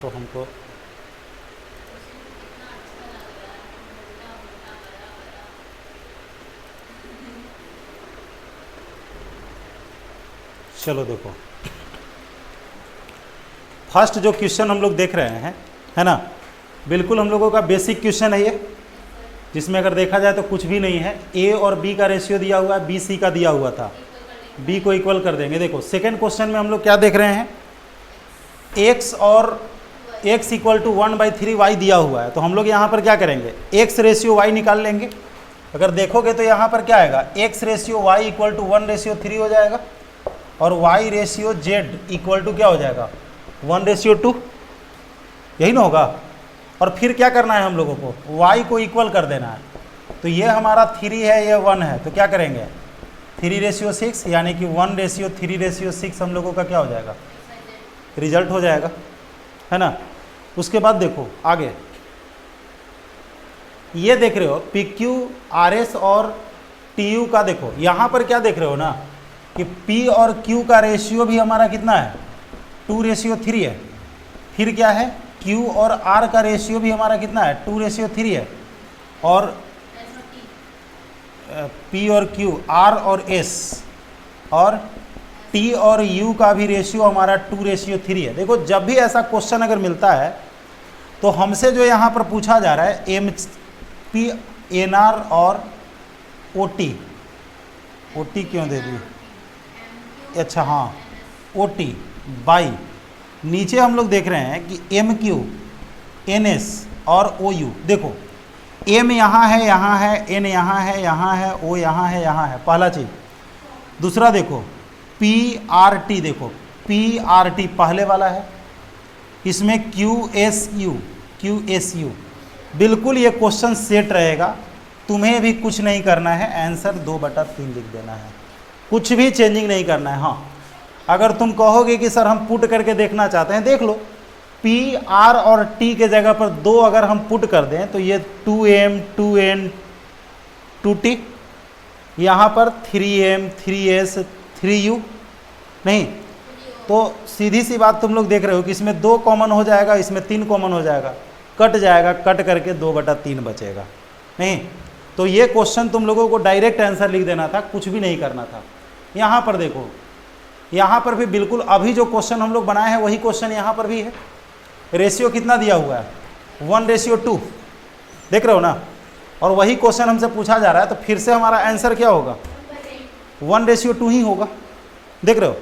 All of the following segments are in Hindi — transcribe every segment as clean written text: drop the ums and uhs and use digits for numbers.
तो हमको चलो देखो, फर्स्ट जो क्वेश्चन हम लोग देख रहे हैं, है ना, बिल्कुल हम लोगों का बेसिक क्वेश्चन है ये, जिसमें अगर देखा जाए तो कुछ भी नहीं है। ए और बी का रेशियो दिया हुआ है, बी सी का दिया हुआ था, बी को इक्वल कर देंगे। देखो सेकेंड क्वेश्चन में हम लोग क्या देख रहे हैं, एक्स और x इक्वल टू 1/3 y दिया हुआ है। तो हम लोग यहाँ पर क्या करेंगे, x रेशियो y निकाल लेंगे। अगर देखोगे तो यहाँ पर क्या आएगा, x ratio y equal to 1/3 हो जाएगा, और y ratio z equal to क्या हो जाएगा, 1/2, यही ना होगा। और फिर क्या करना है हम लोगों को, y को इक्वल कर देना है। तो ये हमारा 3 है, ये 1 है, तो क्या करेंगे 3/6, यानी कि 1/3/6 हम लोगों का क्या हो जाएगा, रिजल्ट हो जाएगा, है ना। उसके बाद देखो आगे, ये देख रहे हो पी क्यू आर एस और टी यू का, देखो यहाँ पर क्या देख रहे हो ना कि P और Q का रेशियो भी हमारा कितना है, 2/3 है। फिर क्या है, Q और R का रेशियो भी हमारा कितना है, 2/3 है। और P और Q, R और S और T और U का भी रेशियो हमारा 2/3 है। देखो जब भी ऐसा क्वेश्चन अगर मिलता है तो हमसे जो यहाँ पर पूछा जा रहा है MP, NR और OT, OT क्यों दे दी, अच्छा हाँ OT बाई, नीचे हम लोग देख रहे हैं कि MQ, NS और OU। देखो M यहाँ है, यहाँ है, N यहाँ है, यहाँ है, O यहाँ है, यहाँ है, पहला चीज़। दूसरा देखो PRT, देखो PRT पहले वाला है, इसमें QSU, बिल्कुल ये क्वेश्चन सेट रहेगा। तुम्हें भी कुछ नहीं करना है, आंसर 2/3 लिख देना है, कुछ भी चेंजिंग नहीं करना है। हाँ अगर तुम कहोगे कि सर हम पुट करके देखना चाहते हैं, देख लो P, R और T के जगह पर 2 अगर हम पुट कर दें तो ये 2M, 2N, 2T, यहाँ पर 3M, 3S, 3U, नहीं तो सीधी सी बात तुम लोग देख रहे हो कि इसमें 2 कॉमन हो जाएगा, इसमें 3 कॉमन हो जाएगा, कट जाएगा, कट करके 2/3 बचेगा। नहीं तो ये क्वेश्चन तुम लोगों को डायरेक्ट आंसर लिख देना था, कुछ भी नहीं करना था। यहाँ पर देखो, यहाँ पर भी बिल्कुल अभी जो क्वेश्चन हम लोग बनाए हैं वही क्वेश्चन यहाँ पर भी है। रेशियो कितना दिया हुआ है, 1/2, देख रहे हो ना, और वही क्वेश्चन हमसे पूछा जा रहा है, तो फिर से हमारा आंसर क्या होगा, 1/2 ही होगा। देख रहे हो,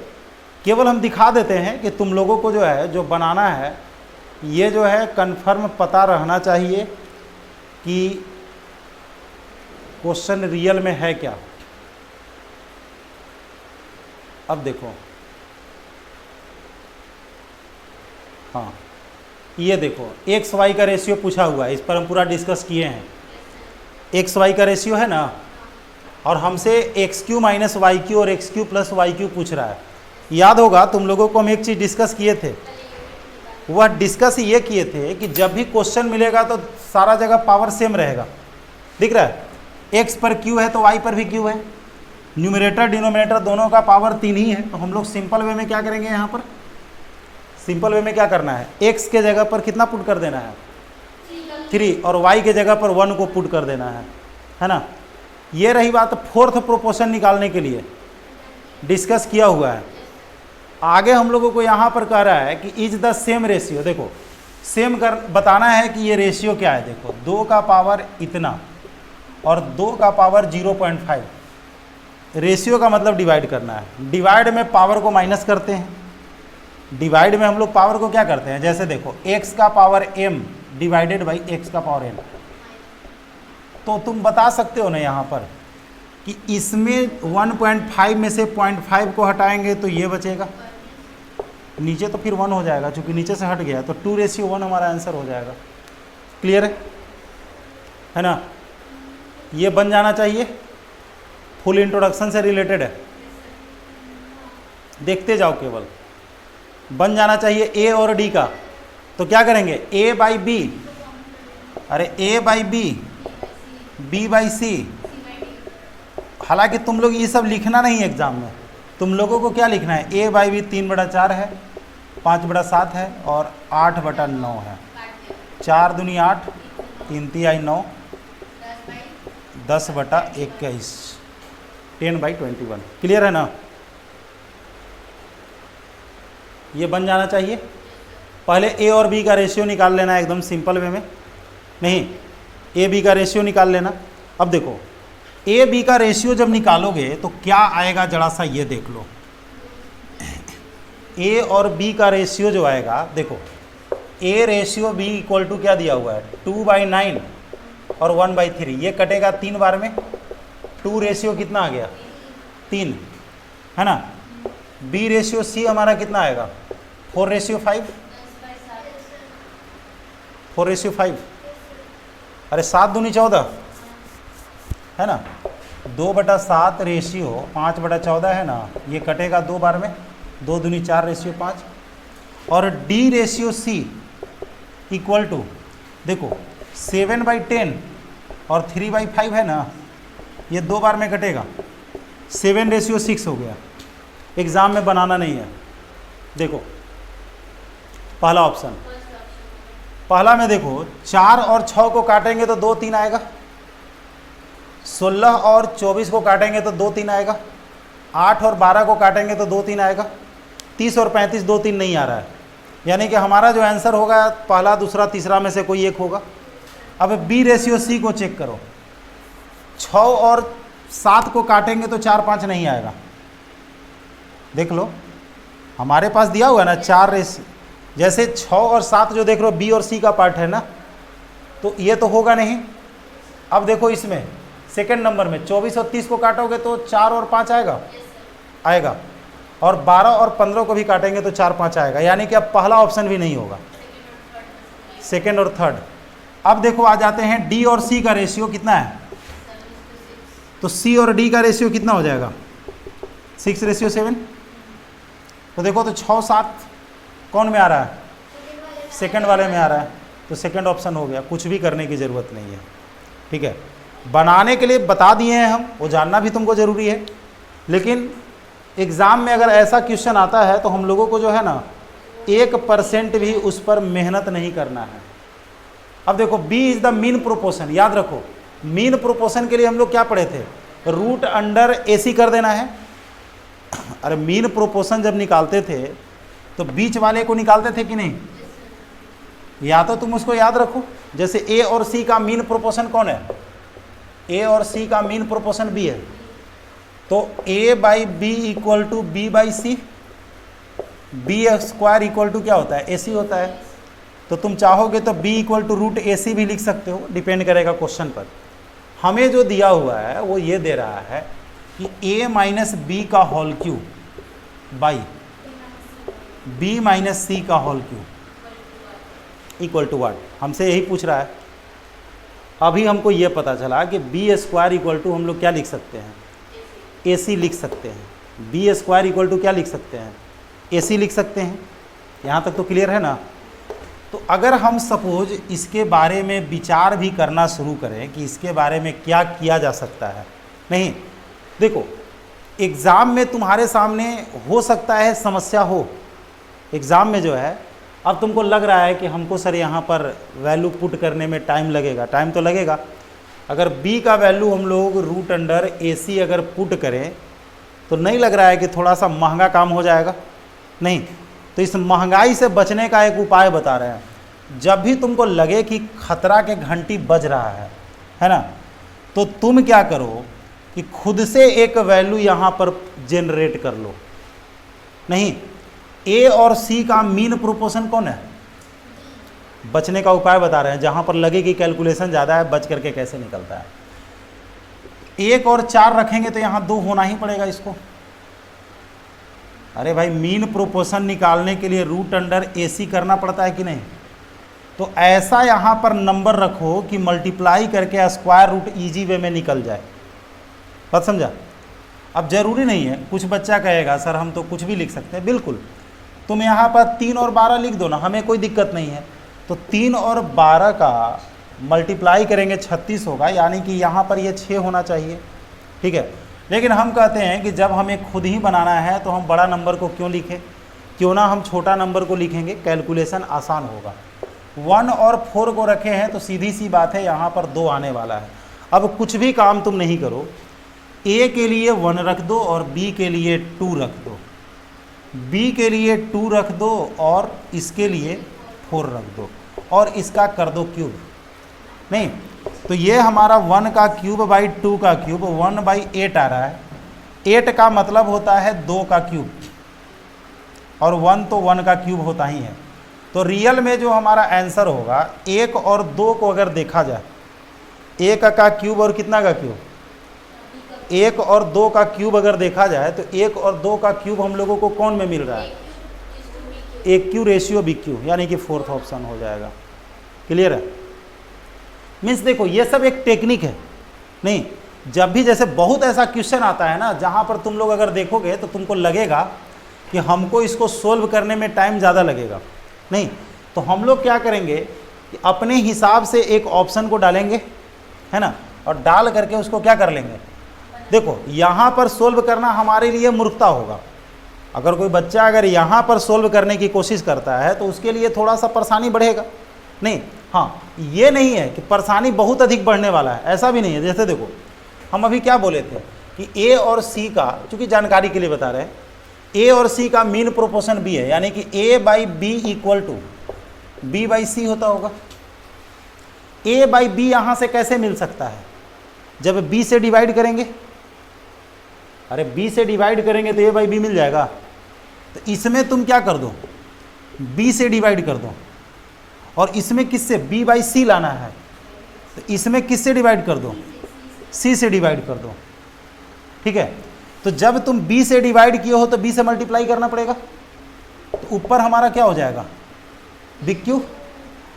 केवल हम दिखा देते हैं कि तुम लोगों को जो है जो बनाना है, ये जो है कंफर्म पता रहना चाहिए कि क्वेश्चन रियल में है क्या। अब देखो, हाँ ये देखो एक्स वाई का रेशियो पूछा हुआ है, इस पर हम पूरा डिस्कस किए हैं। एक्स वाई का रेशियो है ना, और हमसे XQ माइनस YQ और XQ प्लस YQ पूछ रहा है। याद होगा तुम लोगों को हम एक चीज़ डिस्कस किए थे, वह डिस्कस ये किए थे कि जब भी क्वेश्चन मिलेगा तो सारा जगह पावर सेम रहेगा। दिख रहा है, X पर Q है तो Y पर भी Q है, न्यूमरेटर डिनोमिनेटर दोनों का पावर 3 ही है। तो हम लोग सिंपल वे में क्या करेंगे, यहाँ पर सिंपल वे में क्या करना है, X के जगह पर कितना पुट कर देना है, 3, और Y के जगह पर 1 को पुट कर देना है ना। ये रही बात फोर्थ प्रोपोर्शन निकालने के लिए डिस्कस किया हुआ है। आगे हम लोगों को यहाँ पर कह रहा है कि इज द सेम रेशियो, देखो सेम कर बताना है कि ये रेशियो क्या है। देखो 2 का पावर इतना और 2 का पावर 0.5, रेशियो का मतलब डिवाइड करना है। डिवाइड में पावर को माइनस करते हैं, डिवाइड में हम लोग पावर को क्या करते हैं, जैसे देखो x का power m divided by x का पावर n। तो तुम बता सकते हो ना यहाँ पर कि इसमें 1.5 में से 0.5 को हटाएंगे तो ये बचेगा, नीचे तो फिर 1 हो जाएगा, चूंकि नीचे से हट गया तो 2/1 हमारा आंसर हो जाएगा। क्लियर है ना, ये बन जाना चाहिए, फुल इंट्रोडक्शन से रिलेटेड है, देखते जाओ, केवल बन जाना चाहिए A और D का। तो क्या करेंगे, A/B, अरे A/B, B/C। हालांकि तुम लोग ये सब लिखना नहीं एग्जाम में, तुम लोगों को क्या लिखना है, A/B 3/4 है, 5/7 है और 8/9 है। 4 दूनी 8, 3 तिहाई 9, 10/21, 10/21। क्लियर है ना? ये बन जाना चाहिए। पहले ए और बी का रेशियो निकाल लेना है एकदम सिंपल वे में। नहीं, ए बी का रेशियो निकाल लेना। अब देखो ए बी का रेशियो जब निकालोगे तो क्या आएगा, जरा सा ये देख लो। ए और बी का रेशियो जो आएगा, देखो A ratio B equal to क्या दिया हुआ है, 2/9 और 1/3। ये कटेगा 3 बार में। 2 रेशियो कितना आ गया, 3, है ना। बी रेशियो सी हमारा कितना आएगा, 4/5, 4/5। अरे 7 दूनी 14 है ना। 2/7 रेशियो 5/14 है ना। ये कटेगा 2 बार में, 2 दूनी 4 रेशियो 5। और D ratio C equal to, देखो 7/10 और 3/5 है ना। ये 2 बार में कटेगा, 7/6 हो गया। एग्जाम में बनाना नहीं है। देखो पहला ऑप्शन, पहला में देखो 4 और 6 को काटेंगे तो 2 3 आएगा। 16 और 24 को काटेंगे तो 2 3 आएगा। 8 और 12 को काटेंगे तो 2 3 आएगा। 30 और 35 2 3 नहीं आ रहा है, यानी कि हमारा जो आंसर होगा पहला, दूसरा, तीसरा में से कोई एक होगा। अब बी रेशियो सी को चेक करो। 6 और 7 को काटेंगे तो 4 5 नहीं आएगा। देख लो हमारे पास दिया हुआ है ना 4 रेशियो, जैसे 6 और 7 जो देख लो बी और सी का पार्ट है ना, तो ये तो होगा नहीं। अब देखो इसमें सेकंड नंबर में 24 और 30 को काटोगे तो 4 और 5 आएगा, आएगा। और 12 और 15 को भी काटेंगे तो 4 5 आएगा, यानी कि अब पहला ऑप्शन भी नहीं होगा, सेकंड और थर्ड। अब देखो आ जाते हैं डी और सी का रेशियो कितना है, तो सी और डी का रेशियो कितना हो जाएगा, 6/7। तो देखो तो 6 7 कौन में आ रहा है, सेकंड वाले में आ रहा है, तो सेकंड ऑप्शन हो गया। कुछ भी करने की ज़रूरत नहीं है, ठीक है। बनाने के लिए बता दिए हैं हम, वो जानना भी तुमको ज़रूरी है। लेकिन एग्ज़ाम में अगर ऐसा क्वेश्चन आता है तो हम लोगों को जो है ना 1% भी उस पर मेहनत नहीं करना है। अब देखो B is the mean proportion, याद रखो मीन प्रोपोर्शन के लिए हम लोग क्या पढ़े थे, रूट अंडर AC कर देना है। अरे मीन प्रोपोर्शन जब निकालते थे तो बीच वाले को निकालते थे कि नहीं, या तो तुम उसको याद रखो। जैसे A और C का मीन प्रोपोर्शन कौन है, A और C का मीन प्रोपोर्शन B है, तो A/B equal to B/C, B² equal to क्या होता है, AC होता है। तो तुम चाहोगे तो B equal to root AC भी लिख सकते हो, डिपेंड करेगा क्वेश्चन पर। हमें जो दिया हुआ है वो ये दे रहा है कि A - B का whole cube by B - C का whole cube equal to what, हमसे यही पूछ रहा है। अभी हमको ये पता चला कि B² इक्वल टू हम लोग क्या लिख सकते हैं, AC लिख सकते हैं। B² इक्वल टू क्या लिख सकते हैं, AC लिख सकते हैं। यहाँ तक तो क्लियर है ना। तो अगर हम सपोज इसके बारे में विचार भी करना शुरू करें कि इसके बारे में क्या किया जा सकता है, नहीं देखो एग्ज़ाम में तुम्हारे सामने हो सकता है समस्या हो एग्ज़ाम में जो है। अब तुमको लग रहा है कि हमको सर यहाँ पर वैल्यू पुट करने में टाइम लगेगा, टाइम तो लगेगा। अगर B का वैल्यू हम लोग रूट अंडर AC अगर पुट करें तो नहीं लग रहा है कि थोड़ा सा महंगा काम हो जाएगा, नहीं। तो इस महंगाई से बचने का एक उपाय बता रहे हैं। जब भी तुमको लगे कि खतरा के घंटी बज रहा है ना, तो तुम क्या करो कि खुद से एक वैल्यू यहाँ पर जनरेट कर लो। नहीं, A और C का मीन प्रोपोर्शन कौन है, बचने का उपाय बता रहे हैं। जहाँ पर लगे कि कैलकुलेशन ज़्यादा है, बच करके कैसे निकलता है। 1 और 4 रखेंगे तो यहाँ 2 होना ही पड़ेगा इसको। अरे भाई मीन प्रोपोर्शन निकालने के लिए रूट अंडर AC करना पड़ता है कि नहीं। तो ऐसा यहाँ पर नंबर रखो कि मल्टीप्लाई करके स्क्वायर रूट ईजी वे में निकल जाए। बात समझा। अब ज़रूरी नहीं है, कुछ बच्चा कहेगा सर हम तो कुछ भी लिख सकते हैं। बिल्कुल, तुम यहाँ पर 3 और 12 लिख दो ना, हमें कोई दिक्कत नहीं है। तो 3 और 12 का मल्टीप्लाई करेंगे 36 होगा, यानी कि यहाँ पर ये 6 होना चाहिए, ठीक है। लेकिन हम कहते हैं कि जब हमें खुद ही बनाना है तो हम बड़ा नंबर को क्यों लिखें। क्यों ना हम छोटा नंबर को लिखेंगे, कैलकुलेशन आसान होगा। 1 और 4 को रखे हैं तो सीधी सी बात है यहाँ पर 2 आने वाला है। अब कुछ भी काम तुम नहीं करो, ए के लिए 1 रख दो और बी के लिए 2 रख दो, बी के लिए 2 रख दो और इसके लिए 4 रख दो और इसका कर दो क्यूब। नहीं तो ये हमारा 1 का क्यूब बाई 2 का क्यूब 1/8 आ रहा है। 8 का मतलब होता है 2 का क्यूब और 1 तो 1 का क्यूब होता ही है। तो रियल में जो हमारा आंसर होगा 1 और 2 को अगर देखा जाए, 1 का क्यूब और कितना का क्यूब, 1 और 2 का क्यूब अगर देखा जाए तो 1 और 2 का क्यूब हम लोगों को कौन में मिल रहा है, AQ रेशियो BQ, यानी कि 4th ऑप्शन हो जाएगा। क्लियर है? मीन्स देखो ये सब एक टेक्निक है। नहीं जब भी जैसे बहुत ऐसा क्वेश्चन आता है ना जहाँ पर तुम लोग अगर देखोगे तो तुमको लगेगा कि हमको इसको सोल्व करने में टाइम ज़्यादा लगेगा, नहीं तो हम लोग क्या करेंगे कि अपने हिसाब से एक ऑप्शन को डालेंगे, है ना, और डाल करके उसको क्या कर लेंगे। देखो यहाँ पर सोल्व करना हमारे लिए मूर्खता होगा। अगर कोई बच्चा अगर यहाँ पर सोल्व करने की कोशिश करता है तो उसके लिए थोड़ा सा परेशानी बढ़ेगा। नहीं हाँ ये नहीं है कि परेशानी बहुत अधिक बढ़ने वाला है, ऐसा भी नहीं है। जैसे देखो हम अभी क्या बोले थे कि ए और सी का, चूँकि जानकारी के लिए बता रहे हैं, ए और सी का मीन प्रोपोर्शन बी है, यानी कि A by B equal to B by C होता होगा। ए बाई बी यहाँ से कैसे मिल सकता है, जब बी से डिवाइड करेंगे, अरे बी से डिवाइड करेंगे तो ए बाई बी मिल जाएगा। तो इसमें तुम क्या कर दो, बी से डिवाइड कर दो और इसमें किससे, बी बाई सी लाना है तो इसमें किससे डिवाइड कर दो, सी से डिवाइड कर दो। ठीक है, तो जब तुम b से डिवाइड किए हो तो b से मल्टीप्लाई करना पड़ेगा, तो ऊपर हमारा क्या हो जाएगा BQ,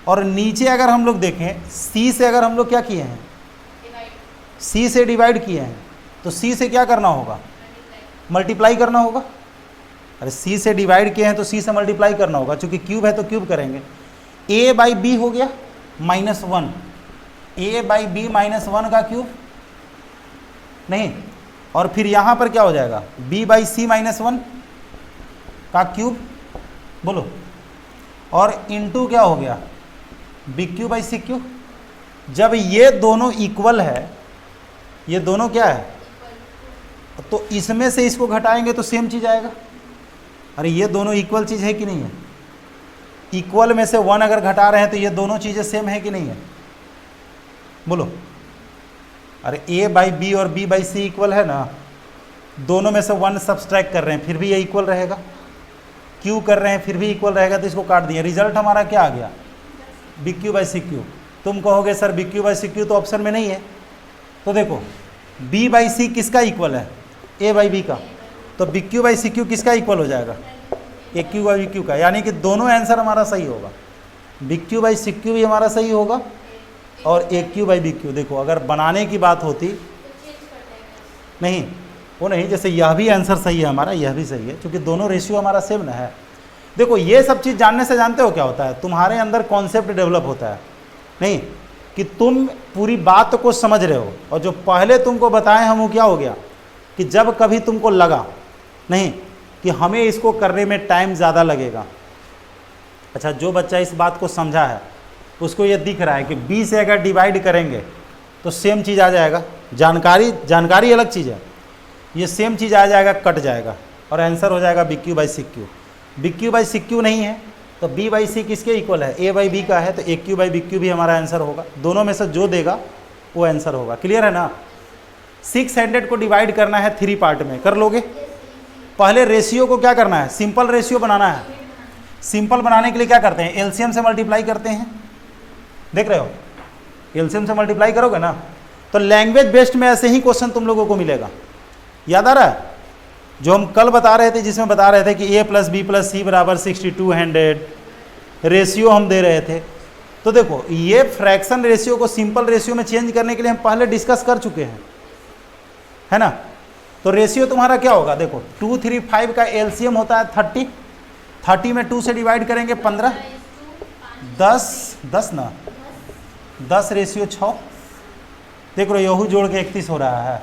और नीचे अगर हम लोग देखें c से, अगर हम लोग क्या किए हैं, c से डिवाइड किए हैं तो c से क्या करना होगा, मल्टीप्लाई करना होगा। अरे c से डिवाइड किए हैं तो c से मल्टीप्लाई करना होगा, चूंकि क्यूब है तो क्यूब करेंगे। a बाई बी हो गया -1, a बाई बी -1 का क्यूब, नहीं, और फिर यहाँ पर क्या हो जाएगा b बाई सी -1 का क्यूब, बोलो, और इनटू क्या हो गया BQ बाई CQ। जब ये दोनों इक्वल है, ये दोनों क्या है, तो इसमें से इसको घटाएंगे तो सेम चीज़ आएगा। अरे ये दोनों इक्वल चीज़ है कि नहीं है, इक्वल में से 1 अगर घटा रहे हैं तो ये दोनों चीज़ें सेम है कि नहीं है, बोलो। अरे a बाई बी और b बाई सी इक्वल है ना, दोनों में से 1 सब्सट्रैक्ट कर रहे हैं फिर भी ये इक्वल रहेगा, q कर रहे हैं फिर भी इक्वल रहेगा, तो इसको काट दिया, रिजल्ट हमारा क्या आ गया BQ बाई CQ। तुम कहोगे सर BQ बाई CQ तो ऑप्शन में नहीं है, तो देखो b बाई सी किसका इक्वल है, a बाई बी का, तो BQ बाई CQ किसका इक्वल हो जाएगा, AQ बाई BQ का, यानी कि दोनों आंसर हमारा सही होगा। BQ बाई CQ भी हमारा सही होगा और AQ बाई BQ। देखो अगर बनाने की बात होती, नहीं वो नहीं, जैसे यह भी आंसर सही है हमारा, यह भी सही है, क्योंकि दोनों रेशियो हमारा सेम ना है। देखो ये सब चीज़ जानने से जानते हो क्या होता है, तुम्हारे अंदर कॉन्सेप्ट डेवलप होता है, नहीं कि तुम पूरी बात को समझ रहे हो। और जो पहले तुमको बताएं हम, वो क्या हो गया कि जब कभी तुमको लगा नहीं कि हमें इसको करने में टाइम ज़्यादा लगेगा, अच्छा जो बच्चा इस बात को समझा है उसको ये दिख रहा है कि b से अगर डिवाइड करेंगे तो सेम चीज़ आ जाएगा, जानकारी अलग चीज़ है, ये सेम चीज़ आ जाएगा, कट जाएगा और आंसर हो जाएगा BQ by CQ। BQ by CQ नहीं है तो b बाई सी किसके इक्वल है, a बाई बी का है, तो AQ बाई BQ भी हमारा आंसर होगा। दोनों में से जो देगा वो आंसर होगा। क्लियर है ना? 600 को डिवाइड करना है 3 पार्ट में, कर लोगे? पहले रेशियो को क्या करना है, सिंपल रेशियो बनाना है। सिंपल बनाने के लिए क्या करते हैं, एलसीएम से मल्टीप्लाई करते हैं, देख रहे हो, एलसीएम से मल्टीप्लाई करोगे ना, तो लैंग्वेज बेस्ड में ऐसे ही क्वेश्चन तुम लोगों को मिलेगा। याद आ रहा है जो हम कल बता रहे थे, जिसमें बता रहे थे कि a प्लस बी प्लस सी बराबर 6200 रेशियो हम दे रहे थे। तो देखो ये फ्रैक्शन रेशियो को सिंपल रेशियो में चेंज करने के लिए हम पहले डिस्कस कर चुके हैं, है ना। तो रेशियो तुम्हारा क्या होगा, देखो 235 का एलसीएम होता है 30, 30 में 2 से डिवाइड करेंगे 15, 10 ना, 10 रेशियो 6, देख रहे हो, यहू जोड़ के 31 हो रहा है,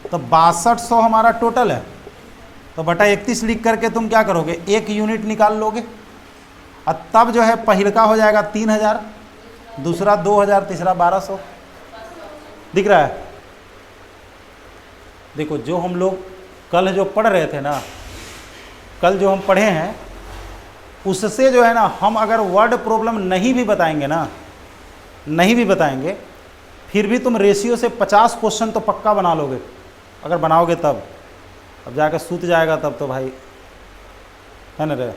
तो 6200 हमारा टोटल है। तो बटा 31 लिख करके तुम क्या करोगे, 1 यूनिट निकाल लोगे और तब जो है पहले का हो जाएगा 3000, दूसरा 2000, तीसरा 1200। दिख रहा है? देखो जो हम लोग कल जो पढ़ रहे थे ना, कल जो हम पढ़े हैं उससे जो है ना, हम अगर वर्ड प्रॉब्लम नहीं भी बताएंगे ना, नहीं भी बताएंगे, फिर भी तुम रेशियो से 50 क्वेश्चन तो पक्का बना लोगे अगर बनाओगे तब। अब जाकर सूत जाएगा तब तो भाई है ना रे,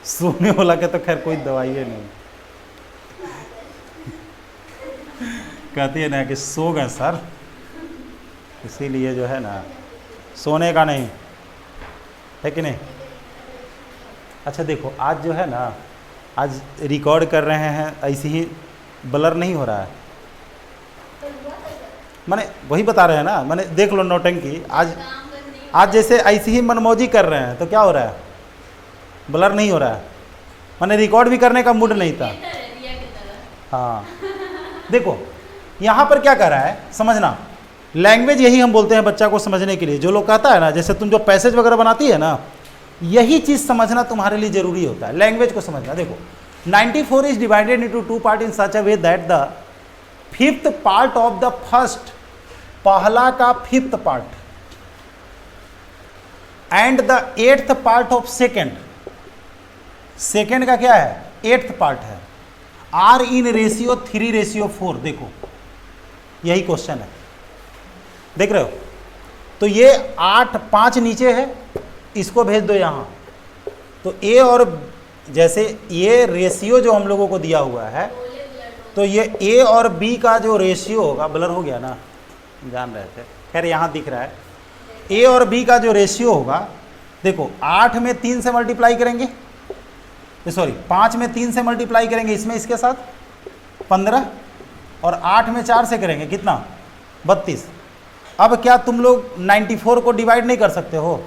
सोने वाला के तो खैर कोई दवाई है नहीं। कहती है ना कि सो गए सर, इसीलिए जो है ना सोने का नहीं है कि नहीं। अच्छा देखो आज जो है ना, आज रिकॉर्ड कर रहे हैं ऐसे ही, ब्लर नहीं हो रहा है, मैंने वही बता रहे हैं ना, मैंने देख लो नौटंकी। आज जैसे ऐसे ही मनमौजी कर रहे हैं तो क्या हो रहा है, ब्लर नहीं हो रहा है, मैंने रिकॉर्ड भी करने का मूड नहीं था। हाँ देखो यहाँ पर क्या कर रहा है समझना, लैंग्वेज यही हम बोलते हैं बच्चा को समझने के लिए। जो लोग कहता है ना, जैसे तुम जो पैसेज वगैरह बनाती है ना, यही चीज़ समझना तुम्हारे लिए जरूरी होता है, लैंग्वेज को समझना। देखो 94 is divided into 2 part in such a way that the 5th part of the first, पहला का 5th part, and the 8th part of second, second का क्या है 8th पार्ट है, आर इन रेशियो 3:4। देखो यही क्वेश्चन है, देख रहे हो? तो ये 8, 5 नीचे है, इसको भेज दो यहाँ। तो ए और जैसे ये रेशियो जो हम लोगों को दिया हुआ है, तो ये ए और बी का जो रेशियो होगा, ब्लर हो गया ना, जान रहे थे, खैर यहाँ दिख रहा है, ए और बी का जो रेशियो होगा, देखो 8 में 3 से मल्टीप्लाई करेंगे, सॉरी 5 में 3 से मल्टीप्लाई करेंगे, इसमें इसके साथ 15, और 8 में 4 से करेंगे कितना 32। अब क्या तुम लोग 94 को डिवाइड नहीं कर सकते हो?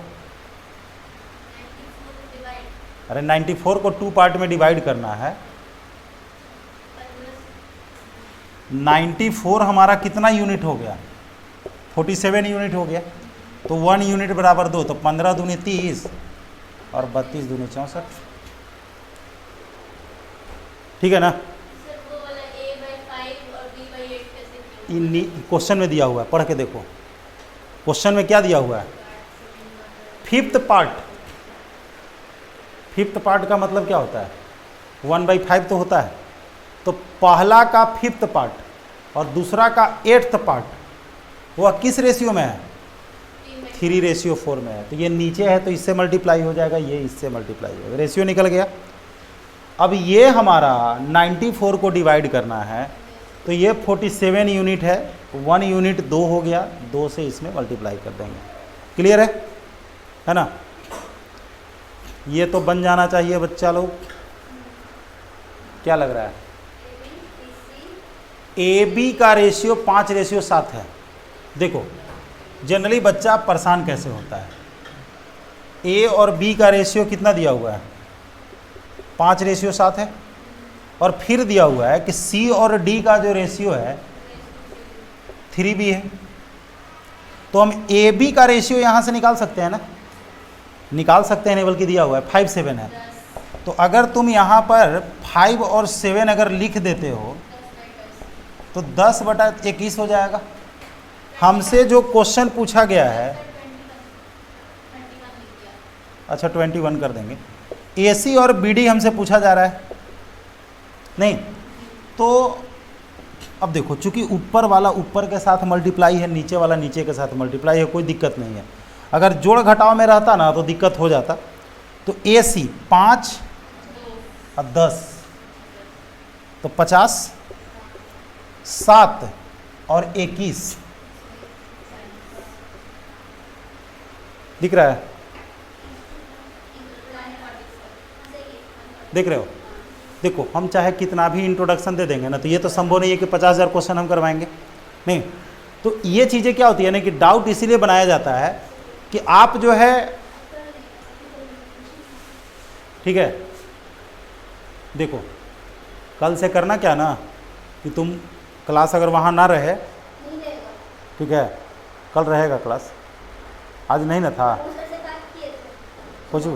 अरे 94 को 2 पार्ट में डिवाइड करना है। 94 हमारा कितना यूनिट हो गया, 47 यूनिट हो गया, तो 1 यूनिट बराबर 2, तो 15 दूनी 30 और 32 दूनी 64। ठीक है ना? क्वेश्चन में दिया हुआ है, पढ़ के देखो क्वेश्चन में क्या दिया हुआ है, 5th पार्ट। 5th पार्ट का मतलब क्या होता है, 1/5 तो होता है, तो पहला का 5th पार्ट और दूसरा का 8th पार्ट वह किस रेशियो में है, 3:4 में है। तो ये नीचे है तो इससे मल्टीप्लाई हो जाएगा, ये इससे मल्टीप्लाई हो जाएगा, रेशियो निकल गया। अब ये हमारा 94 को डिवाइड करना है, तो ये 47 यूनिट है, 1 यूनिट 2 हो गया, 2 से इसमें मल्टीप्लाई कर देंगे। क्लियर है ना? ये तो बन जाना चाहिए बच्चा लोग, क्या लग रहा है? ए बी का रेशियो 5:7 है। देखो जनरली बच्चा परेशान कैसे होता है, ए और बी का रेशियो कितना दिया हुआ है 5:7 है, और फिर दिया हुआ है कि सी और डी का जो रेशियो है 3b है। तो हम ए बी का रेशियो यहाँ से निकाल सकते हैं ना, निकाल सकते हैं, नहीं बल्कि दिया हुआ है 5, 7 है। तो अगर तुम यहाँ पर 5 और 7 अगर लिख देते हो तो 10/21 हो जाएगा। हमसे जो क्वेश्चन पूछा गया है, अच्छा 21 कर देंगे। AC और BD हमसे पूछा जा रहा है नहीं, तो अब देखो चूंकि ऊपर वाला ऊपर के साथ मल्टीप्लाई है, नीचे वाला नीचे के साथ मल्टीप्लाई है, कोई दिक्कत नहीं है। अगर जोड़ घटाव में रहता ना तो दिक्कत हो जाता। तो AC 5 और 10 तो 50, 7 और 21 दिख रहा है, देख रहे हो? देखो हम चाहे कितना भी इंट्रोडक्शन दे देंगे ना, तो ये तो संभव नहीं है कि 50,000 क्वेश्चन हम करवाएंगे नहीं। तो ये चीज़ें क्या होती है ना कि डाउट इसीलिए बनाया जाता है कि आप जो है, ठीक है, देखो कल से करना क्या ना कि तुम क्लास अगर वहाँ ना रहे, ठीक है, कल रहेगा क्लास, आज नहीं ना था, पूछो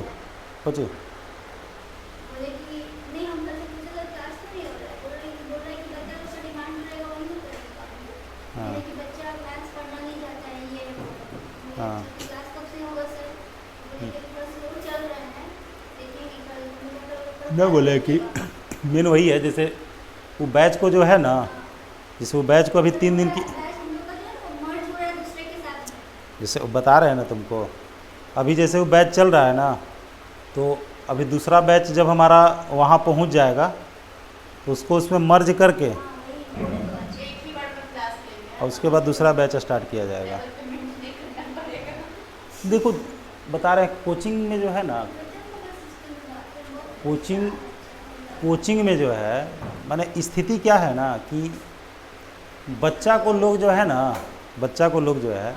पूछो। बोले कि नहीं हम कल पूछा था क्लास में नहीं हो रहा है, बोल रहा है कि बच्चा तो डिमांड रहेगा वही तो करेगा। हाँ बोले कि बच्चा मैथ्स पढ़ना नहीं चाहता है ये वो। हाँ क्लास कब से होगा सर? बोले कि थोड़ा स्लो चल रहा है, देखेंगे कल मैं बोले कि मेन वही है, जैसे वो बैच को जो है ना, जैसे वो बैच को अभी 3 दिन की, हम लोग का जो है वो मर्ज हो रहा है दूसरे के साथ में। जैसे वो बता रहे हैं ना तुमको, अभी जैसे वो बैच चल रहा है ना, तो अभी दूसरा बैच जब हमारा वहाँ पहुँच जाएगा तो उसको उसमें मर्ज करके एक ही बार में क्लास लेंगे और उसके बाद दूसरा बैच स्टार्ट किया जाएगा। पेमेंट नहीं करना पड़ेगा। देखो बता रहे हैं कोचिंग में जो है ना, कोचिंग में जो है माने स्थिति क्या है ना कि बच्चा को लोग जो है ना, बच्चा को लोग जो है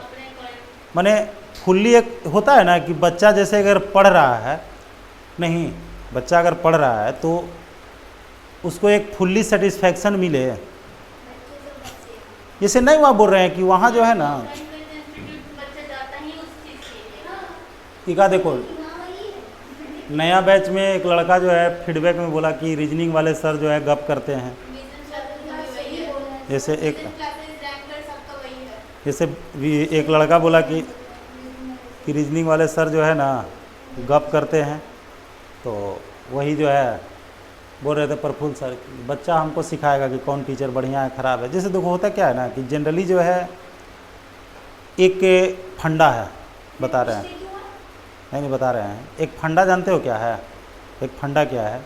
माने फुल्ली, एक होता है ना कि बच्चा जैसे अगर पढ़ रहा है, नहीं बच्चा अगर पढ़ रहा है तो उसको एक फुल्ली सेटिस्फैक्शन मिले। जैसे नहीं वहाँ बोल रहे हैं कि वहाँ जो है ना, बच्चा जाता ही उस चीज के लिए। टीका देखो नया बैच में एक लड़का जो है फीडबैक में बोला कि रीजनिंग वाले सर जो है गप करते हैं। जैसे एक लड़का बोला कि रीजनिंग वाले सर जो है ना गप करते हैं, तो वही जो है बोल रहे थे प्रफुल्ल सर कि बच्चा हमको सिखाएगा कि कौन टीचर बढ़िया है ख़राब है। जैसे देखो होता क्या है ना कि जनरली जो है एक फंडा है, बता रहे हैं, नहीं बता रहे हैं, एक फंडा जानते हो क्या है? एक फंडा क्या है?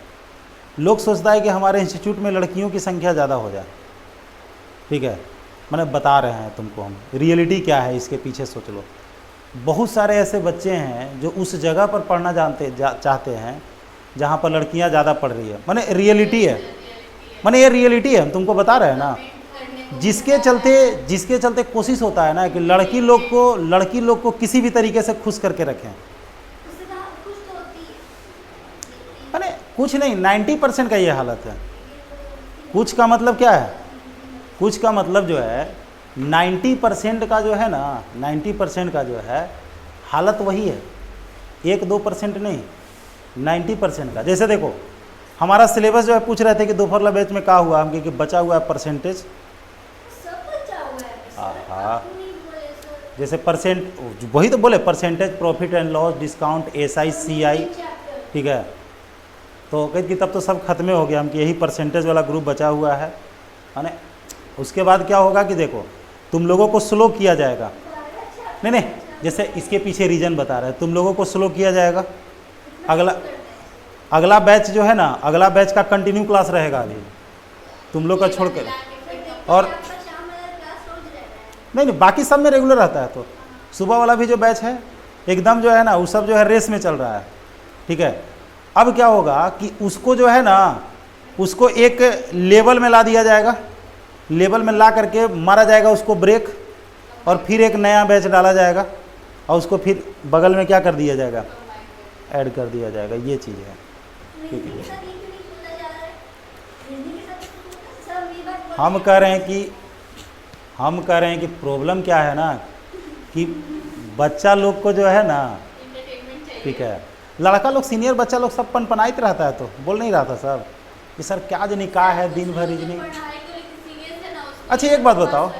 लोग सोचता है कि हमारे इंस्टीट्यूट में लड़कियों की संख्या ज़्यादा हो जाए, ठीक है, मैंने बता रहे हैं तुमको हम रियलिटी क्या है इसके पीछे सोच लो। बहुत सारे ऐसे बच्चे हैं जो उस जगह पर पढ़ना चाहते हैं जहाँ पर लड़कियाँ ज़्यादा पढ़ रही है, माने रियलिटी है, माने ये रियलिटी है, हम तुमको बता रहे हैं ना। जिसके चलते कोशिश होता है ना कि लड़की लोग को किसी भी तरीके से खुश करके रखें। माने कुछ नहीं, 90% का ये हालत है। कुछ का मतलब क्या है? कुछ का मतलब जो है 90% का जो है ना, 90% का जो है हालत वही है, 1-2% नहीं, 90% का। जैसे देखो हमारा सिलेबस जो है पूछ रहे थे कि दोपहर बैच में क्या हुआ, हम कि बचा हुआ है परसेंटेज। हाँ जैसे परसेंट, वही तो बोले percentage profit and loss, discount, SI CI, ठीक है। तो कही कि तब तो सब खत्म हो गया, हम कि यही परसेंटेज वाला ग्रुप बचा हुआ है ना। उसके बाद क्या होगा कि देखो तुम लोगों को स्लो किया जाएगा, नहीं जैसे इसके पीछे रीज़न बता रहे हैं, तुम लोगों को स्लो किया जाएगा। अगला बैच जो है ना, अगला बैच का कंटिन्यू क्लास रहेगा अभी तुम लोग का छोड़कर, और नहीं बाकी सब में रेगुलर रहता है। तो सुबह वाला भी जो बैच है एकदम जो है ना वो सब जो है रेस में चल रहा है, ठीक है। अब क्या होगा कि उसको जो है ना, उसको एक लेवल में ला दिया जाएगा, लेवल में ला करके मारा जाएगा उसको ब्रेक, और फिर एक नया बैच डाला जाएगा और उसको फिर बगल में क्या कर दिया जाएगा, ऐड कर दिया जाएगा। ये चीज़ है, ठीक है। हम कह रहे हैं कि प्रॉब्लम क्या है ना कि बच्चा लोग को जो है ना, ठीक है, लड़का लोग सीनियर बच्चा लोग सब पनपनाइत रहता है, तो बोल नहीं रहा था सब कि सर क्या जनी का है दिन भर रीजनिंग। अच्छा एक बात बताओ,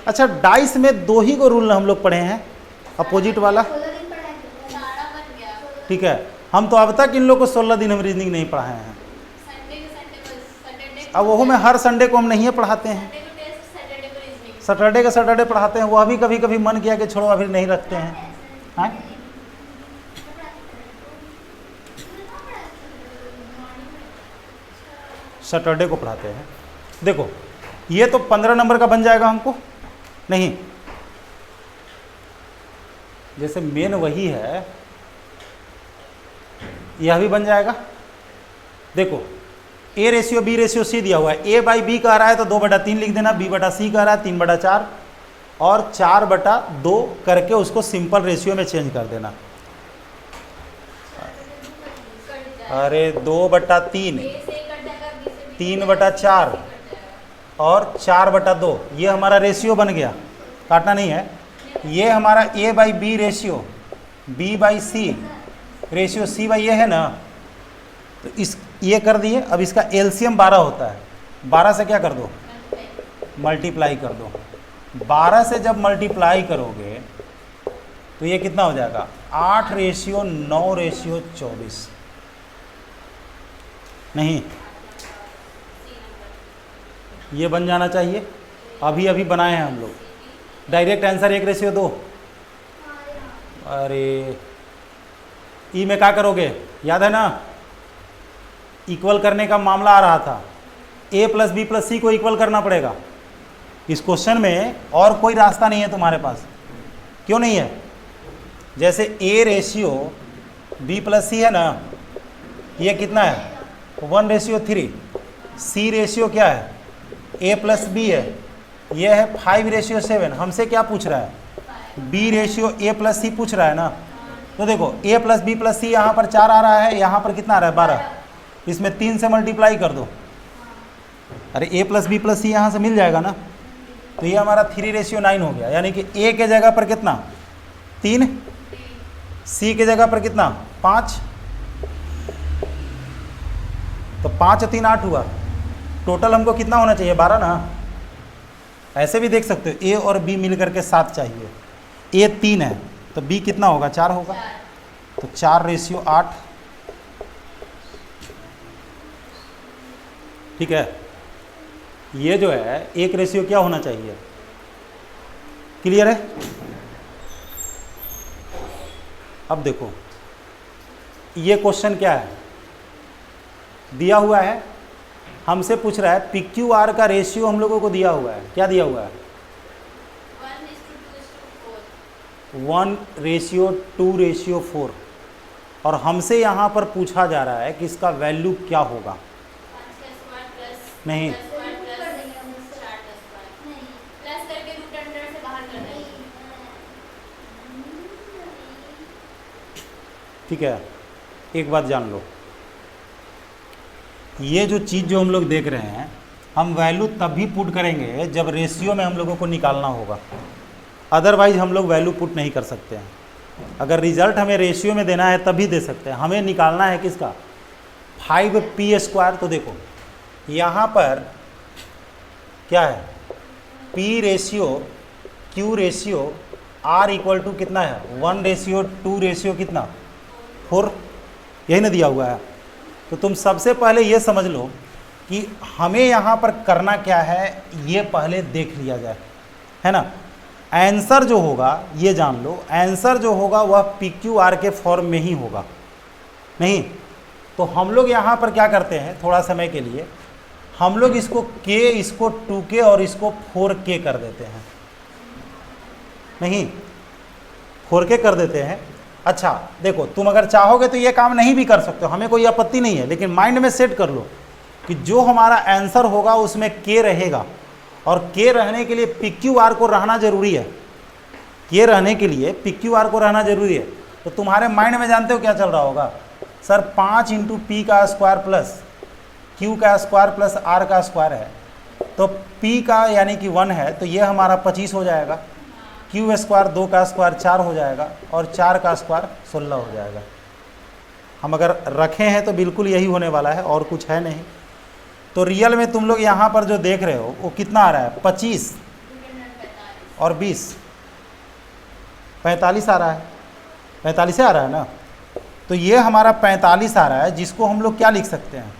अच्छा डाइस में 2 ही को रूल हम लोग पढ़े हैं, अपोजिट वाला, ठीक है। हम तो अब तक इन लोग को 16 दिन हम रीजनिंग नहीं पढ़ाए हैं। अब वो में हर संडे को हम नहीं पढ़ाते हैं, सैटरडे का सैटरडे पढ़ाते हैं। वो अभी कभी कभी मन किया कि छोड़ो अभी नहीं रखते हैं, हाँ? सैटरडे को पढ़ाते हैं। देखो ये तो 15 नंबर का बन जाएगा हमको, नहीं जैसे मेन वही है, यह भी बन जाएगा। देखो A/B/C दिया हुआ है, A/B कह रहा है तो 2/3 लिख देना, B/C कह रहा है 3/4, और 4/2 करके उसको सिंपल रेशियो में चेंज कर देना। अरे 2/3, 3/4 और 4/2, ये हमारा रेशियो बन गया, काटना नहीं है। ये हमारा A/B ratio, B/C ratio C by A है ना, तो इस ये कर दिए। अब इसका एलसीएम 12 होता है, 12 से क्या कर दो, मल्टीप्लाई कर दो। 12 से जब मल्टीप्लाई करोगे तो ये कितना हो जाएगा, 8:9:24। नहीं, ये बन जाना चाहिए, अभी अभी बनाए हैं हम लोग। Direct answer 1:2। अरे ई में क्या करोगे, याद है ना, इक्वल करने का मामला आ रहा था। a प्लस बी प्लस सी को इक्वल करना पड़ेगा। इस क्वेश्चन में और कोई रास्ता नहीं है तुम्हारे पास। क्यों नहीं है? जैसे a रेशियो b प्लस सी है ना, ये कितना है, 1:3। c रेशियो क्या है, a प्लस बी है, ये है 5:7। हमसे क्या पूछ रहा है, b रेशियो a प्लस सी पूछ रहा है ना। तो देखो a प्लस बी प्लस सी यहाँ पर 4 आ रहा है, यहाँ पर कितना आ रहा है, 12। इसमें 3 से मल्टीप्लाई कर दो। अरे a प्लस बी प्लस सी यहाँ से मिल जाएगा ना। तो ये हमारा 3:9 हो गया, यानी कि a के जगह पर कितना, 3, c के जगह पर कितना, 5। तो 5 और 3 8 हुआ। टोटल हमको कितना होना चाहिए, 12 ना। ऐसे भी देख सकते हो, a और b मिल करके 7 चाहिए। a 3 है तो b कितना होगा, 4 होगा। तो 4:8। ठीक है, ये जो है 1 क्या होना चाहिए। क्लियर है? अब देखो ये क्वेश्चन क्या है, दिया हुआ है, हमसे पूछ रहा है पी क्यू आर का रेशियो हम लोगों को दिया हुआ है। क्या दिया हुआ है, 1:2:4। और हमसे यहाँ पर पूछा जा रहा है कि इसका वैल्यू क्या होगा। नहीं, ठीक है, एक बात जान लो, ये जो चीज़ जो हम लोग देख रहे हैं, हम वैल्यू तभी पुट करेंगे जब रेशियो में हम लोगों को निकालना होगा। अदरवाइज हम लोग वैल्यू पुट नहीं कर सकते हैं। अगर रिजल्ट हमें रेशियो में देना है तभी दे सकते हैं। हमें निकालना है किसका, 5p²। तो देखो यहाँ पर क्या है, p ratio q ratio r equal to कितना है, 1:2 कितना, 4। यही ना दिया हुआ है। तो तुम सबसे पहले ये समझ लो कि हमें यहाँ पर करना क्या है, ये पहले देख लिया जाए, है ना। आंसर जो होगा ये जान लो, आंसर जो होगा वह पी क्यू आर के फॉर्म में ही होगा। नहीं तो हम लोग यहाँ पर क्या करते हैं, थोड़ा समय के लिए हम लोग इसको k, इसको 2k और इसको 4k कर देते हैं। नहीं, 4k कर देते हैं। अच्छा देखो, तुम अगर चाहोगे तो ये काम नहीं भी कर सकते हो, हमें कोई आपत्ति नहीं है, लेकिन माइंड में सेट कर लो कि जो हमारा आंसर होगा उसमें k रहेगा। और k रहने के लिए पी क्यू आर को रहना जरूरी है। k रहने के लिए पी क्यू आर को रहना जरूरी है। तो तुम्हारे माइंड में जानते हो क्या चल रहा होगा, सर 5 × p का स्क्वायर प्लस q का स्क्वायर प्लस r का स्क्वायर है। तो p का यानी कि 1 है, तो ये हमारा 25 हो जाएगा। q स्क्वायर 2 का स्क्वायर 4 हो जाएगा, और 4 का स्क्वायर 16 हो जाएगा। हम अगर रखे हैं तो बिल्कुल यही होने वाला है, और कुछ है नहीं। तो रियल में तुम लोग यहाँ पर जो देख रहे हो वो कितना आ रहा है, 25 और 20, 45 आ रहा है। 45 से आ रहा है ना। तो ये हमारा 45 आ रहा है, जिसको हम लोग क्या लिख सकते हैं,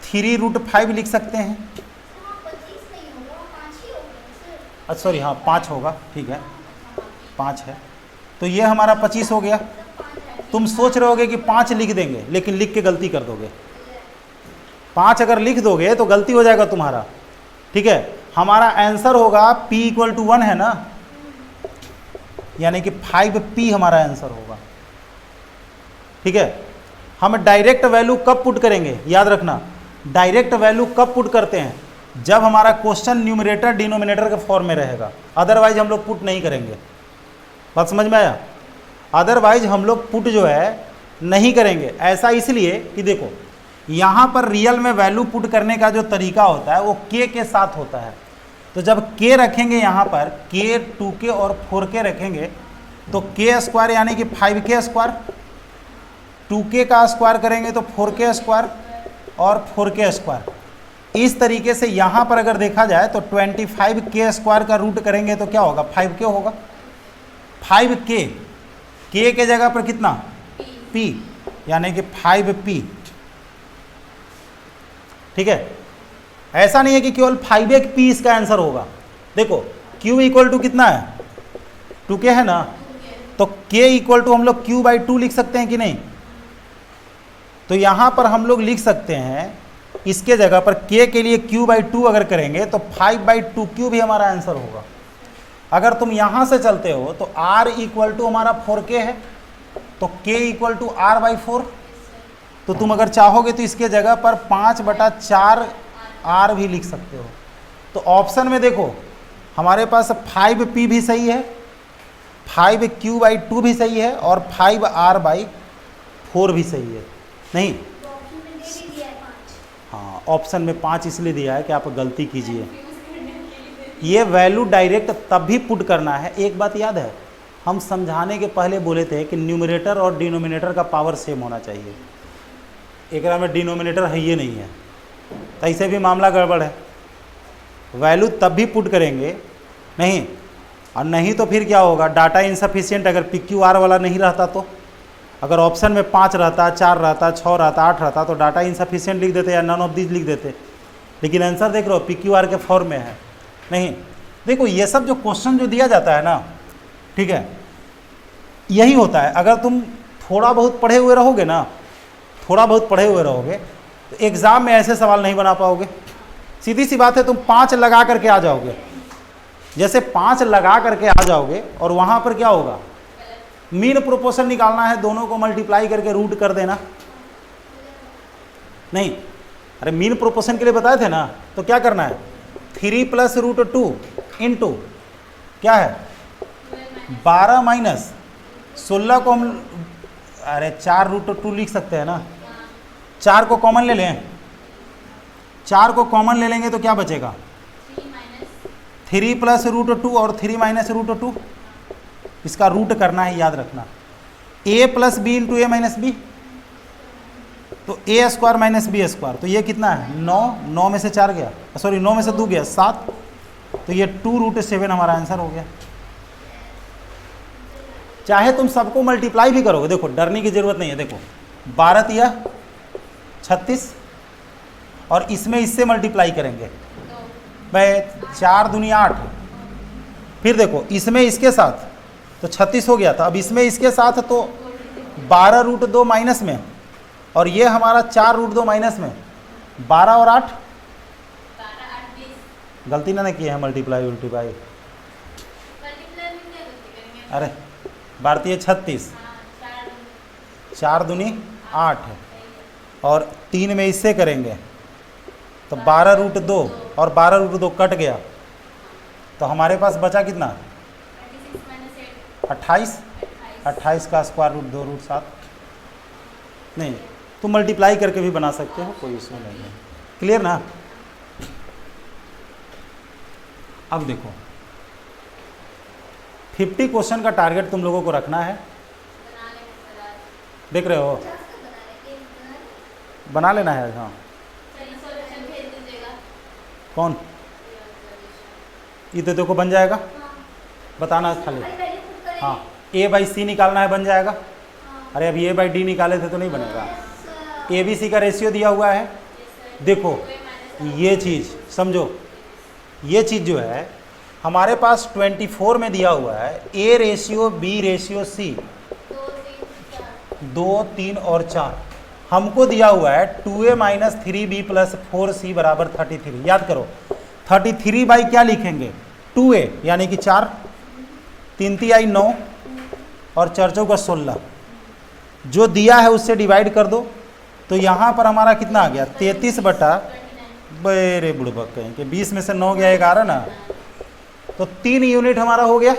3√5 लिख सकते हैं। अच्छा सॉरी, हाँ 5 होगा, ठीक है 5 है। तो ये हमारा 25 हो गया। तुम सोच रहे होगे कि 5 लिख देंगे, लेकिन लिख के गलती कर दोगे। 5 अगर लिख दोगे तो गलती हो जाएगा तुम्हारा। ठीक है, हमारा आंसर होगा p = 1 है ना, यानी कि 5p हमारा आंसर होगा। ठीक है, हम डायरेक्ट वैल्यू कब पुट करेंगे, याद रखना, डायरेक्ट वैल्यू कब पुट करते हैं, जब हमारा क्वेश्चन न्यूमरेटर डिनोमिनेटर के फॉर्म में रहेगा। अदरवाइज हम लोग पुट नहीं करेंगे। बात समझ में आया? अदरवाइज हम लोग पुट जो है नहीं करेंगे। ऐसा इसलिए कि देखो यहाँ पर रियल में वैल्यू पुट करने का जो तरीका होता है वो k के साथ होता है। तो जब k रखेंगे यहाँ पर, k, 2k और 4k रखेंगे, तो k² यानी कि 5k², 2k का स्क्वायर करेंगे तो 4k स्क्वायर और 4k स्क्वायर। इस तरीके से यहाँ पर अगर देखा जाए तो 25k स्क्वायर का रूट करेंगे तो क्या होगा, 5k होगा। 5k, k के जगह पर कितना, p, यानी कि 5p। ठीक है, ऐसा नहीं है कि केवल 5p इसका आंसर होगा। देखो q इक्वल टू कितना है, 2k है ना, तो k इक्वल टू हम लोग q/2 लिख सकते हैं कि नहीं। तो यहां पर हम लोग लिख सकते हैं इसके जगह पर k के लिए q/2 अगर करेंगे तो 5/2q भी हमारा आंसर होगा। अगर तुम यहां से चलते हो तो r इक्वल टू हमारा 4k है, तो k इक्वल टू r/4। तो तुम अगर चाहोगे तो इसके जगह पर 5/4 r भी लिख सकते हो। तो ऑप्शन में देखो हमारे पास 5p भी सही है, 5q/2 भी सही है और 5r/4 भी सही है। नहीं, तो ऑप्शन में दे भी दिया है 5। हाँ, ऑप्शन में 5 इसलिए दिया है कि आप गलती कीजिए। ये वैल्यू डायरेक्ट तब भी पुट करना है। एक बात याद है, हम समझाने के पहले बोले थे कि न्यूमरेटर और डिनोमिनेटर का पावर सेम होना चाहिए। एक में डिनोमिनेटर है, ये नहीं है, तो ऐसे भी मामला गड़बड़ है। वैल्यू तब भी पुट करेंगे नहीं, और नहीं तो फिर क्या होगा, डाटा इनसफिशिएंट अगर PQR वाला नहीं रहता तो। अगर ऑप्शन में 5 रहता, 4 रहता, 6 रहता, 8 रहता तो डाटा इनसफिशिएंट लिख देते या नन ऑफ दीज लिख देते। लेकिन आंसर देख रहे हो PQR के फॉर्म में है। नहीं, देखो ये सब जो क्वेश्चन जो दिया जाता है ना, ठीक है, यही होता है। अगर तुम थोड़ा बहुत पढ़े हुए रहोगे ना, थोड़ा बहुत पढ़े हुए रहोगे तो एग्ज़ाम में ऐसे सवाल नहीं बना पाओगे। सीधी सी बात है, तुम 5 लगा करके आ जाओगे, जैसे 5 लगा करके आ जाओगे और वहाँ पर क्या होगा, मीन प्रोपोर्शन निकालना है, दोनों को मल्टीप्लाई करके रूट कर देना। नहीं, अरे मीन प्रोपोर्शन के लिए बताए थे ना, तो क्या करना है, 3 + √2 इंटू क्या है 12 माइनस 16 को हम, अरे 4 √2 लिख सकते हैं ना। 4 को कॉमन ले लें, 4 को कॉमन ले लेंगे तो क्या बचेगा, 3 + √2 और 3 - √2। इसका रूट करना है, याद रखना। a + b into a - b, तो a² - b², तो ये कितना है 9, 9 में से 4 गया, सॉरी 9 में से 2 गया 7, तो ये 2√7 हमारा आंसर हो गया। चाहे तुम सबको मल्टीप्लाई भी करोगे, देखो डरने की जरूरत नहीं है। देखो 12 या 36 और इसमें इससे मल्टीप्लाई करेंगे भाई, 4 दूनी 8, फिर देखो इसमें इसके साथ तो 36 हो गया था, अब इसमें इसके साथ तो 12√2 माइनस में, और ये हमारा 4√2 माइनस में, 12 और 8, गलती ना की है मल्टीप्लाई उल्टीप्लाई। अरे भारतीय 36, 4 दूनी 8 और 3 में इससे करेंगे तो 12√2 और 12√2 कट गया, तो हमारे पास बचा कितना 28, 28 का स्क्वायर रूट 2√7। नहीं, तुम मल्टीप्लाई करके भी बना सकते हो, कोई इशू नहीं है। क्लियर ना। अब देखो 50 क्वेश्चन का टारगेट तुम लोगों को रखना है, देख रहे हो, बना लेना है। हाँ, कौन, ये तो देखो बन जाएगा, बताना खाली। हाँ, a/c निकालना है, बन जाएगा। अरे अभी a/d निकाले थे तो नहीं बनेगा। ABC का रेशियो दिया हुआ है, देखो ये चीज़ समझो, ये चीज़ जो है हमारे पास 24 में दिया हुआ है, A/B/C 2, 3 और 4। हमको दिया हुआ है 2a - 3b + 4c = 33। याद करो 33 बाई क्या लिखेंगे, 2a यानी कि 4, 3 × 3 = 9 और 4 × 4 = 16। जो दिया है उससे डिवाइड कर दो, तो यहाँ पर हमारा कितना आ गया 33 बटा, बड़े बुड़बक कहें कि 20 में से 9 गया 11 ना, तो 3 यूनिट हमारा हो गया,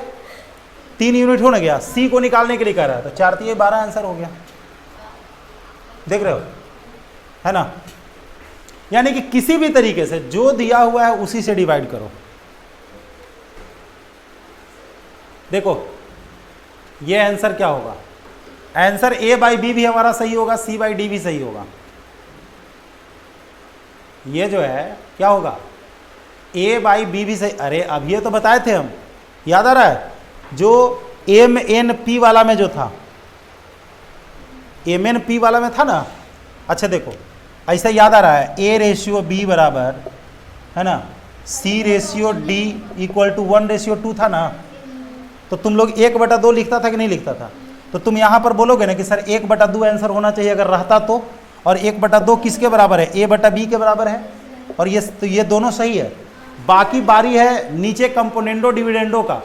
3 यूनिट हो ना गया। सी को निकालने के लिए कह रहा है, तो 4 × 3 = 12 आंसर हो गया। देख रहे हो, है ना। यानी कि किसी भी तरीके से जो दिया हुआ है उसी से डिवाइड करो। देखो ये आंसर क्या होगा, आंसर ए बाई बी भी हमारा सही होगा, सी बाई डी भी सही होगा। ये जो है क्या होगा, ए बाई बी भी सही। अरे अब ये तो बताए थे हम, याद आ रहा है? जो एम एन पी वाला में जो था, एम एन पी वाला में था ना। अच्छा देखो, ऐसा याद आ रहा है, ए रेशियो बी बराबर है ना सी रेशियो डी इक्वल टू 1:2 था ना। तो तुम लोग 1/2 लिखता था कि नहीं लिखता था? तो तुम यहाँ पर बोलोगे ना कि सर 1/2 आंसर होना चाहिए अगर रहता तो, और 1/2 किसके बराबर है? ए बटा बी के बराबर है। और ये तो ये दोनों सही है। बाकी बारी है नीचे कंपोनेंडो डिविडेंडो का।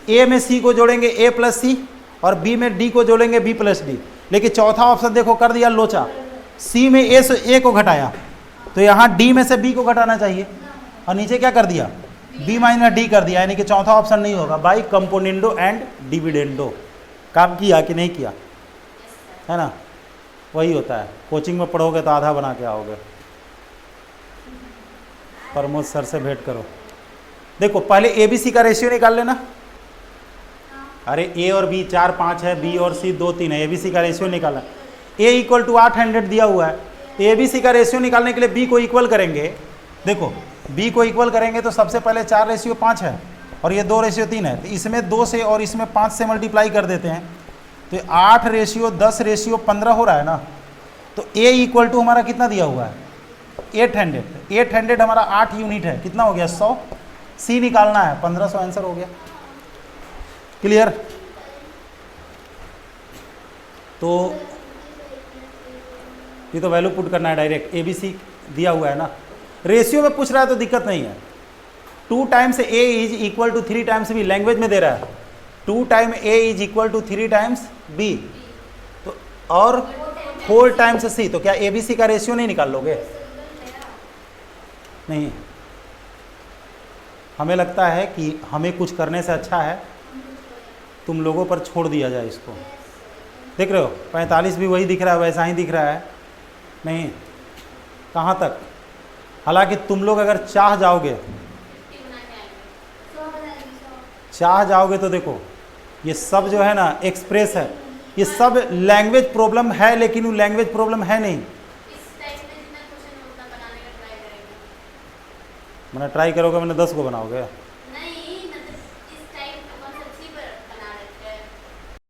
ए में सी को जोड़ेंगे ए प्लस सी, और बी में डी को जोड़ेंगे बी प्लस डी। लेकिन चौथा ऑप्शन देखो कर दिया लोचा, सी में ए से ए को घटाया, तो यहाँ डी में से बी को घटाना चाहिए, और नीचे क्या कर दिया? बी माइनस डी कर दिया, यानी कि चौथा ऑप्शन नहीं होगा। By componendo and dividendo. काम किया कि नहीं किया? है ना, वही होता है। कोचिंग में पढ़ोगे तो आधा बना के आओगे। प्रमोद सर से भेंट करो। देखो पहले ए बी सी का रेशियो निकाल लेना। अरे ए और बी 4 5 है, बी और सी 2 3 है, ए बी सी का रेशियो निकालना। ए इक्वल टू 800 दिया हुआ है, तो ए बी सी का रेशियो निकालने के लिए बी को इक्वल करेंगे। देखो बी को इक्वल करेंगे तो सबसे पहले 4:5 है, और ये 2:3 है, तो इसमें 2 से और इसमें 5 से मल्टीप्लाई कर देते हैं, तो 8:10:15 हो रहा है ना। तो ए इक्वल टू हमारा कितना दिया हुआ है? 800। 800 हमारा 8 यूनिट है, कितना हो गया? 100। सी निकालना है, 1500 आंसर हो गया। क्लियर? तो ये तो वैल्यू पुट करना है डायरेक्ट, ए बी सी दिया हुआ है ना। रेशियो में पूछ रहा है तो दिक्कत नहीं है। 2 times A is equal to 3 times B, language में दे रहा है 2 time A is equal to 3 times B, तो और 4 टाइम्स सी। तो क्या ए बी सी का रेशियो नहीं निकाल लोगे? नहीं, हमें लगता है कि हमें कुछ करने से अच्छा है तुम लोगों पर छोड़ दिया जाए इसको। देख रहे हो 45 भी वही दिख रहा है, वैसा ही दिख रहा है। नहीं, कहाँ तक? हालांकि तुम लोग अगर चाह जाओगे तो देखो ये सब जो है ना एक्सप्रेस है, ये सब लैंग्वेज प्रॉब्लम है, लेकिन वो लैंग्वेज प्रॉब्लम है नहीं। मैंने ट्राई करोगे, मैंने 10 को बनाओगे।